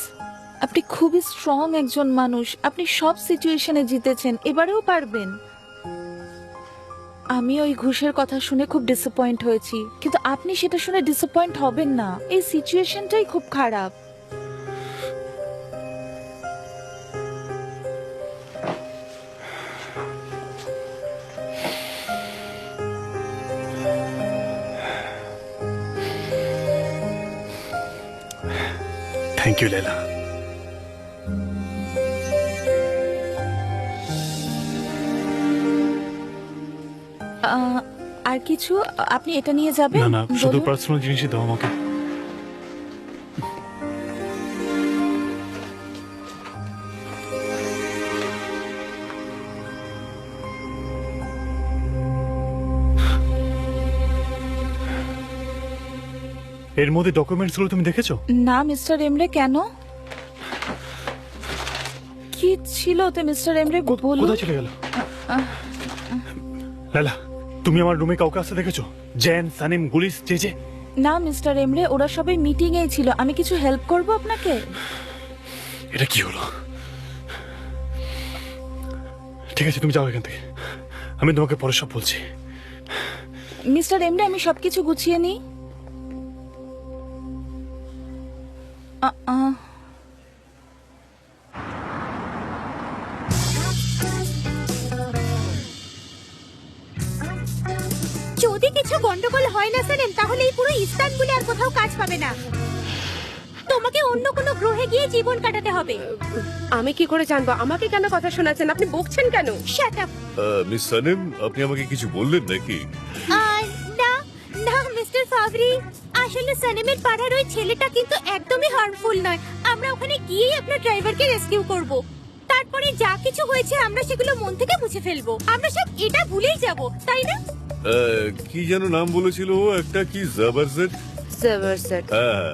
আপনি খুবই স্ট্রং একজন মানুষ, আপনি সব সিচুয়েশনে জিতেছেন, এবারেও পারবেন। আমি ওই ঘুষের কথা শুনে খুব ডিসঅ্যাপয়েন্ট হয়েছি, কিন্তু আপনি সেটা শুনে ডিসঅ্যাপয়েন্ট হবেন না। এই সিচুয়েশনটাই খুব খারাপ। থ্যাংক ইউ লাইলা। আর কিছু? আপনি এটা নিয়ে যাবেন? না না, শুধু বলুন। পার্সোনাল জিনিসই দাও আমাকে। এর মধ্যে ডকুমেন্টস গুলো তুমি দেখেছো? না মিস্টার এমরে, কেন? কি ছিল ওতে মিস্টার এমরে, বলুন। কোথায় চলে গেল? লাইলা, তুমি আমার রুমে কাউকে আসতে দেখেছো? Gen, Sanim, গুলিস, JJ? না মিস্টার এমরে, ওরা সবাই মিটিং এ ছিল। আমি কিছু হেল্প করব আপনাকে? এটা কি হলো? ঠিক আছে, তুমি যাও এখান থেকে, আমি তোমাকে পরে সব বলছি। মিস্টার এমরে, আমি সবকিছু গুছিয়ে নিই। যদি কিছু গন্ডগোল হয় না সানেম, তাহলে এই পুরো ইস্তানবুলে আর কোথাও কাজ পাবে না। তোমাকে অন্য কোনো গ্রহে গিয়ে জীবন কাটাতে হবে। আমি কি করে জানবো? আমাকে কেন কথা শোনাচ্ছেন? আপনি বকছেন কেন? Shut up. মিস সানেম, আপনি আমাকে কিছু বললেন নাকি? না না মিস্টার ফাবরি, আসলে সানেমের পাড়ার ওই ছেলেটা কিন্তু একদমই হার্মফুল নয়। আমরা ওখানে গিয়েই আপনার ড্রাইভারকে রেস্কিউ করব। তারপরে যা কিছু হয়েছে আমরা সেগুলো মন থেকে মুছে ফেলবো। আমরা সব এটা ভুলেই যাব, তাই না? কি যেন নাম বলেছিল ও, একটা কি জবরদস্ত? সেবারসেট। হ্যাঁ,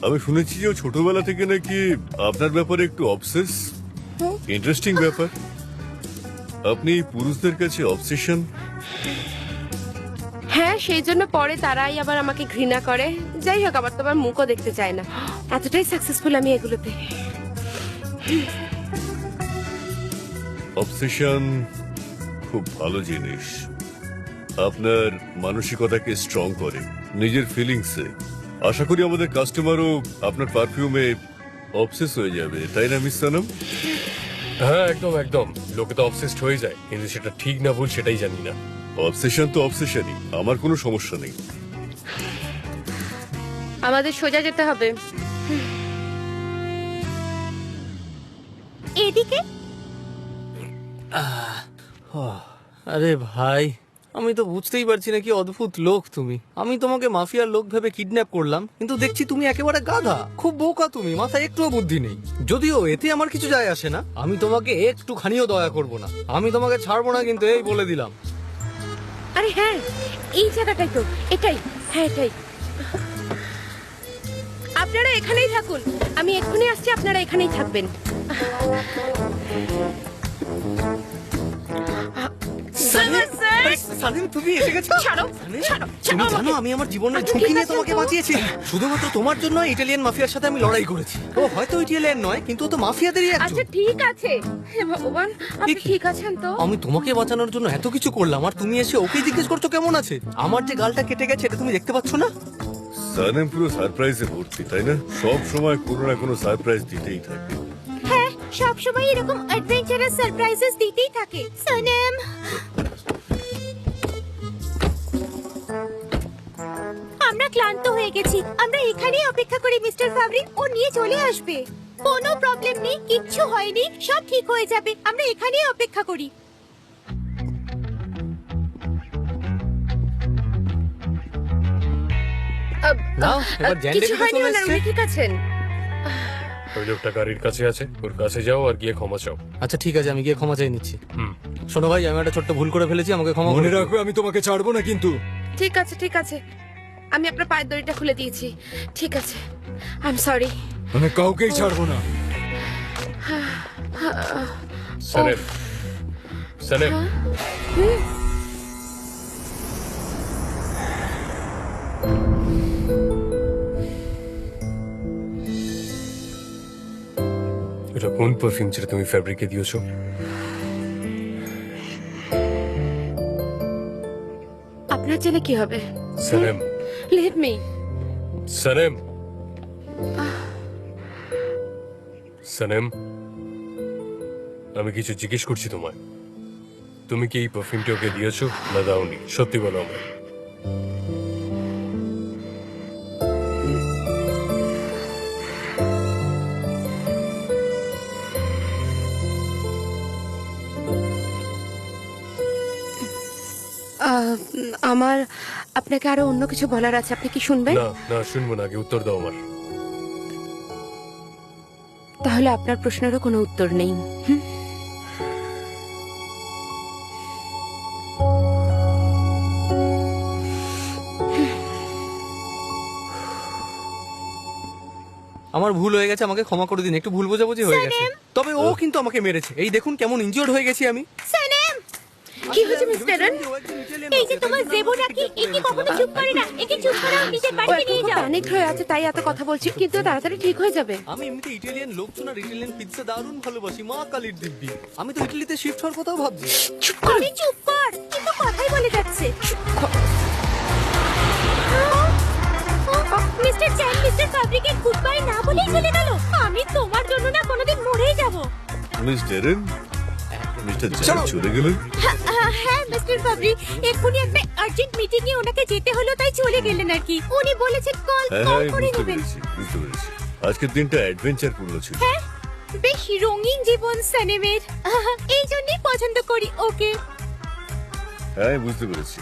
আমি শুনেছি যে ও ছোটবেলা থেকে নাকি আপনার ব্যাপারে একটু অবসেস। ইন্টারেস্টিং ব্যাপার। আপনি পুরুষদের কাছে অবসেশন। হ্যাঁ, সেই জন্য পরে তারাই আবার আমাকে ঘৃণা করে। যাই হোক, আবার তোমার মুখও দেখতে চায় না। এতটাই সাকসেসফুল আমি এগুলোতে। অবসেশন খুব ভালো জিনিস, আপনার মানসিকতাকে স্ট্রং করে, নিজের ফিলিংসে। আশা করি আমাদের কাস্টমারও আপনার পারফিউমে অবসেস হয়ে যাবে, তাই না মিস সানম? হ্যাঁ একদম একদম, লোকে তো অবসেসড হয়ে যায়, কিন্তু সেটা ঠিক না ভুল সেটাই জানি না। অবসেশন তো অবসেশনই, আমার কোনো সমস্যা নেই। আমাদের সোজা যেতে হবে। এদিকে আরে ভাই, আমি তো বুঝতেই পারছি না কি অদ্ভুত লোক তুমি। আমি তোমাকে মাফিয়ার লোক ভেবে কিডন্যাপ করলাম, কিন্তু দেখছি তুমি একেবারে গাধা। খুব বোকা তুমি, মাথায় একটুও বুদ্ধি নেই। যদিও এতে আমার কিছু যায় আসে না, আমি তোমাকে একটুখানিও দয়া করব না। আমি তোমাকে ছাড়বো না কিন্তু, এই বলে দিলাম। আরে হ্যাঁ, এই জায়গাটাই তো, এটাই, হ্যাঁ এটাই। আপনারা এখানেই থাকুন, আমি এক্ষুনি আসছি, আপনারা এখানেই থাকবেন। সানিম, তুমি এসে গেছো? ছাড়ো, সানিম, ছাড়ো, তুমি ছাড়ো জানো আমাকে। আমি আমার জীবনের আপনি ঝুঁকি ঠিক নিয়ে আছেন তোমাকে তো? বাঁচিয়েছি। শুধুমাত্র তোমার জন্য ইটালিয়ান মাফিয়ার সাথে আমি লড়াই করেছি। ও হয়তো ইটালিয়ান নয়, কিন্তু ও তো মাফিয়াদেরই একজন। আচ্ছা ঠিক আছে, হে ভগবান, আপনি কি? ঠিক আছেন তো? আমি তোমাকে বাঁচানোর জন্য এত কিছু করলাম, আর তুমি এসে ওকে জিজ্ঞেস করছো কেমন আছে। আমার যে গালটা কেটে গেছে এটা তুমি দেখতে পাচ্ছ না? সানেম পুরো সারপ্রাইজে ভর্তি, তাই না? সব সময় কোনো না কোনো সারপ্রাইজ দিতেই থাকে। হ্যাঁ, সব সময় এরকম অ্যাডভেঞ্চারাস সারপ্রাইজেস দিতেই থাকে সানেম। আমরা ক্লান্ত হয়ে গেছি, আমরা এখানেই অপেক্ষা করি মিস্টার ফ্যাব্রি, ও নিয়ে চলে আসবে। কোনো প্রবলেম নেই, কিচ্ছু হয়নি, সব ঠিক হয়ে যাবে। আমরা এখানেই অপেক্ষা করি। নাও, এবার জ্যান্ডে কিছু দিতে হয়নি চলে ওনার, এসছে। উনি ঠিক আছেন। ওই লোকটা গাড়ির কাছে আছে, ওর কাছে যাও আর গিয়ে ক্ষমা চাও। আচ্ছা ঠিক আছে, আমি গিয়ে ক্ষমা চাই নিচ্ছি। হুম। শোনো ভাই, আমি একটা ছোট্ট ভুল করে ফেলেছি, আমাকে ক্ষমা মনে করে দিও। রাখবে আমি তোমাকে ছাড়বো না কিন্তু। ঠিক আছে ঠিক আছে, আমি আপনার পায়ের দড়িটা খুলে দিয়েছি। ঠিক আছে, আই এম সরি। আমি কাউকেই ছাড়বো না। সানেম, সানেম, এটা কোন পারফিউম যেটা তুমি ফ্যাব্রিকে দিয়েছো? আপনার জেনে কি হবে? Sanem, leave me. Sanem, Sanem, আমি কিছু জিজ্ঞেস করছি তোমায়। তুমি কি এই পারফিউমটা ওকে দিয়েছো না দাওনি? সত্যি বলো আমায়। আমার আপনাকে আরো অন্য কিছু বলার আছে, আপনি কি শুনবেন? না না, শুনবো না, আগে উত্তর দাও আমার। তাহলে আপনার প্রশ্নেরও কোনো উত্তর নেই। হুম? আমার ভুল হয়ে গেছে, আমাকে ক্ষমা করে দিন। একটু ভুল বোঝাবুঝি হয়ে গেছে। তবে ও কিন্তু আমাকে মেরেছে। এই দেখুন কেমন ইনজিওর্ড হয়ে গেছি আমি। সানেম, কি হয়েছে মিস্টার এরন? এই যে তোমার জেবো নাকি, একে কখনো চুপ করে না। একে চুপ করাও, নিজের ও বাড়িতে এখন নিয়ে খুব যাও। প্যানিক হয়ে আছে, তাই এত কথা বলছি, কিন্তু তাড়াতাড়ি ঠিক হয়ে যাবে। আমি এমনিতে ইটালিয়ান লোকজন আর ইটালিয়ান পিৎজা দারুণ ভালোবাসি, মা কালীর দিব্যি। আমি তো ইটালিতে শিফট হওয়ার কথাও ভাবছি। আরে চুপ কর, কিন্তু কথাই বলে যাচ্ছে। মিস্টার চ্যান মিস্টার ফ্যাব্রিকের গুড বাই না বলেই চলে গেল। আমি তোমার জন্য না কোনোদিন মরেই যাব। মিস ডেরেন, মিস্টার জ্যাক চলে গেলেন। হ্যাঁ মিস্টার ফ্যাব্রি, এক্ষুনি একটা আর্জেন্ট মিটিং এ ওনাকে যেতে হলো, তাই চলে গেলেন আর কি। উনি বলেছেন কল হ্যাঁ কল হ্যাঁ, করে বুঝতে নেবেন। পেরেছি, বুঝতে পেরেছি। আজকের দিনটা অ্যাডভেঞ্চার পূর্ণ ছিল। হ্যাঁ, বেশ রঙিন জীবন সানেমের। এই জন্যই পছন্দ করি ওকে। হ্যাঁ বুঝতে পেরেছি।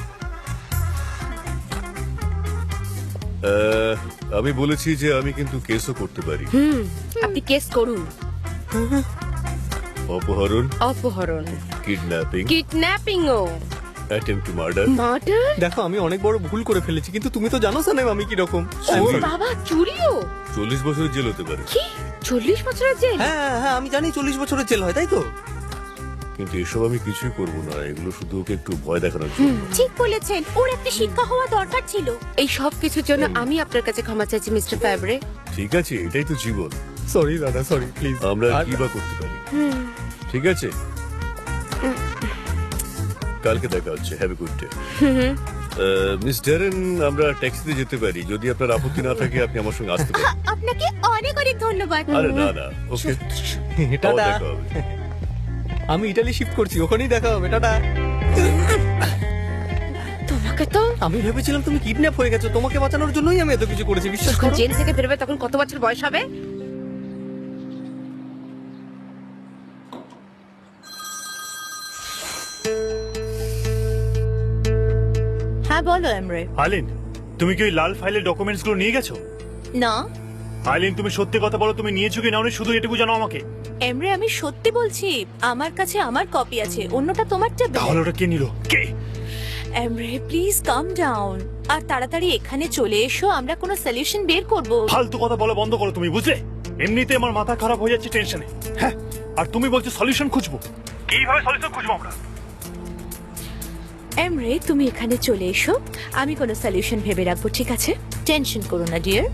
আমি বলেছি যে আমি কিন্তু কেসও করতে পারি। হুম, আপনি কেস করুন। অপহরণ, অপহরণ, কিডন্যাপিং, কিডন্যাপিং ও অ্যাটেম্প টু মার্ডার। মার্ডার। দেখো আমি অনেক বড় ভুল করে ফেলেছি, কিন্তু তুমি তো জানো সানেম আমি কিরকম। ও বাবা, চুরিও? 40 বছরের জেল হতে পারে। কি 40 বছরের জেল? হ্যাঁ হ্যাঁ, আমি জানি 40 বছরের জেল হয়, তাই তো? কিন্তু এসব আমি কিছুই করবো না, এগুলো শুধু ওকে একটু ভয় দেখানোর জন্য। ঠিক বলেছেন, ওর একটা শিক্ষা হওয়া দরকার ছিল। এই সব কিছুর জন্য আমি আপনার কাছে ক্ষমা চাইছি মিস্টার ফ্যাব্রে। ঠিক আছে, এটাই তো জীবন। সরি দাদা, সরি প্লিজ। আমরা কি বা করতে পারি? ঠিক আছে, কালকে দেখা হচ্ছে। Have a good day. Miss ডেরেন, আমরা ট্যাক্সিতে যেতে পারি, যদি আপনার আপত্তি না থাকে আপনি আমার সঙ্গে আসতে পারেন। আপনাকে অনেক অনেক ধন্যবাদ। আরে না না, ওকে, টাটা। দেখা হবে। আমি ইটালি শিফট করছি, ওখানেই দেখা হবে। টাটা। তোমাকে তো আমি ভেবেছিলাম তুমি কিডন্যাপ হয়ে গেছো, তোমাকে বাঁচানোর জন্যই আমি এত কিছু করেছি, বিশ্বাস যখন করো। জেল থেকে বেরোবে তখন কত বছর বয়স হবে? হ্যাঁ বলো এমরে। আইলিন, তুমি কি ওই লাল ফাইলের ডকুমেন্টস গুলো নিয়ে গেছো? না আইলিন, তুমি সত্যি কথা বলো, তুমি নিয়েছো কি নাও, শুধু এটুকু জানো আমাকে। এমরে, আমি সত্যি বলছি, আমার কাছে আমার কপি আছে, অন্যটা তোমার টেবিলে। তাহলে ওটা কে নিল? কে? এমরে প্লিজ কাম ডাউন, আর তাড়াতাড়ি এখানে চলে এসো, আমরা কোনো সলিউশন বের করব। ফালতু কথা বলা বন্ধ করো তুমি, বুঝলে? এমনিতে আমার মাথা খারাপ হয়ে যাচ্ছে টেনশনে। হ্যাঁ, আর তুমি বলছো সলিউশন খুঁজবো। কিভাবে সলিউশন খুঁজবো আমরা? এমরে তুমি এখানে চলে এসো, আমি কোনো সলিউশন ভেবে রাখবো, ঠিক আছে? টেনশন করো না ডিয়ার।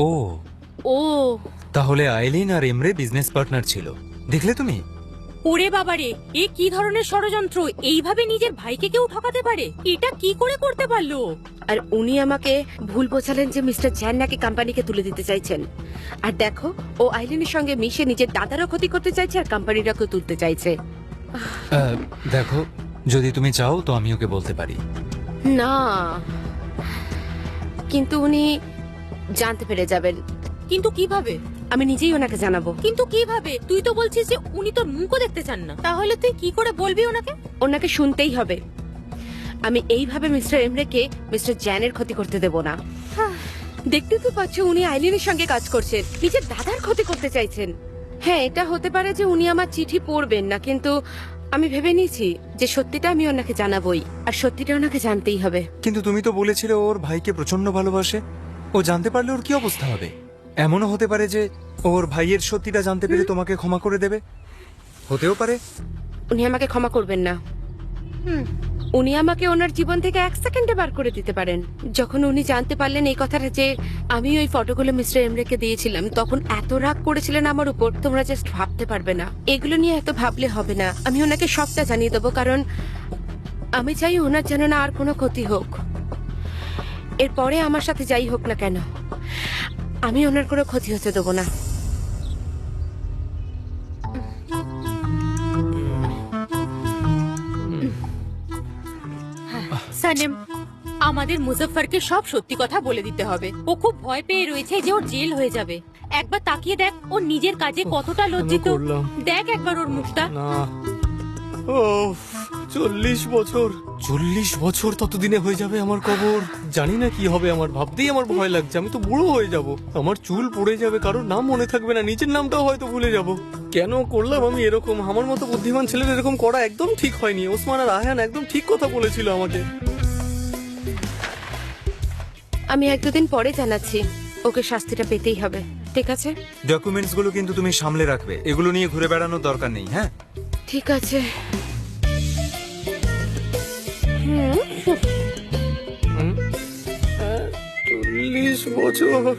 ও ও তাহলে আইলিন আর এমরে বিজনেস পার্টনার ছিল, দেখলে তুমি? ওরে বাবারে, এ কি ধরনের ষড়যন্ত্র! এইভাবে নিজের ভাইকে কেউ ঠকাতে পারে? এটা কি করে করতে পারলো? আর উনি আমাকে ভুল বোঝালেন যে মিস্টার জ্যান নাকি কোম্পানিকে তুলে দিতে চাইছেন। আর দেখো, ও আইলিনের সঙ্গে মিশে নিজের দাদারও ক্ষতি করতে চাইছে আর কোম্পানিটাকেও তুলতে চাইছে। দেখো, যদি তুমি চাও তো আমি ওকে বলতে পারি। না, কিন্তু উনি জানতে পেরে যাবেন। কিন্তু কিভাবে? আমি নিজেই ওনাকে জানাবো। কিন্তু কিভাবে? তুই তো বলছিস যে উনি তোর মুখও দেখতে চান না, তাহলে তুই কি করে বলবি ওনাকে? ওনাকে শুনতেই হবে। আমি এইভাবে মিস্টার এমরেকে মিস্টার জ্যানের ক্ষতি করতে দেব না। দেখতে তো পাচ্ছ উনি আইলিনের সঙ্গে কাজ করছেন, নিজের দাদার ক্ষতি করতে চাইছেন। হ্যাঁ, এটা হতে পারে যে উনি আমার চিঠি পড়বেন না, কিন্তু আমি ভেবে নিয়েছি যে সত্যিটা আমি ওনাকে জানাবোই, আর সত্যিটা ওনাকে জানতেই হবে। কিন্তু তুমি তো বলেছিলে ওর ভাইকে প্রচন্ড ভালোবাসে, ও জানতে পারলে ওর কি অবস্থা হবে? এমনও হতে পারে যে ওর ভাইয়ের সত্যিটা জানতে পেরে তোমাকে ক্ষমা করে দেবে, হতেও পারে। উনি আমাকে ক্ষমা করবেন না। উনি আমাকে ওনার জীবন থেকে 1 সেকেন্ডে বার করে দিতে পারেন। যখন উনি জানতে পারলেন এই কথাটা যে আমি ওই ফটোগুলো মিস্টার এমরেকে দিয়েছিলাম, তখন এত রাগ করেছিলেন আমার উপর, তোমরা জাস্ট ভাবতে পারবে না। এগুলো নিয়ে এত ভাবলে হবে না। আমি ওনাকে সবটা জানিয়ে দেবো, কারণ আমি চাই ওনার যেন না আর কোনো ক্ষতি হোক। এরপরে আমার সাথে যাই হোক না কেন, আমি ওনার কোনো ক্ষতি হতে দেবো না। সানেম, আমাদের মুজফফরকে সব সত্যি কথা বলে দিতে হবে। ও খুব ভয় পেয়ে রয়েছে যে ওর জেল হয়ে যাবে। একবার তাকিয়ে দেখ ও নিজের কাজে কতটা লজ্জিত। করলাম। দেখ একবার ওর মুখটা। না, ও 40 বছর, 40 বছর ততদিনে হয়ে যাবে আমার কবর। জানি না কি হবে, আমার ভাবতেই আমার ভয় লাগছে। আমি তো বুড়ো হয়ে যাব, আমার চুল পড়ে যাবে, কারোর নাম মনে থাকবে না, নিজের নামটাও হয়তো ভুলে যাব। কেন করলাম আমি এরকম? আমার মতো বুদ্ধিমান ছেলের এরকম করা একদম ঠিক হয়নি। ওসমান আর আহান একদম ঠিক কথা বলেছিল আমাকে। আমি 1-2 দিন পরে জানাচ্ছি, ওকে শাস্তিটা পেতেই হবে, ঠিক আছে? ডকুমেন্টস গুলো কিন্তু তুমি সামলে রাখবে, এগুলো নিয়ে ঘুরে বেড়ানোর দরকার নেই। হ্যাঁ, ঠিক আছে। 40 বছর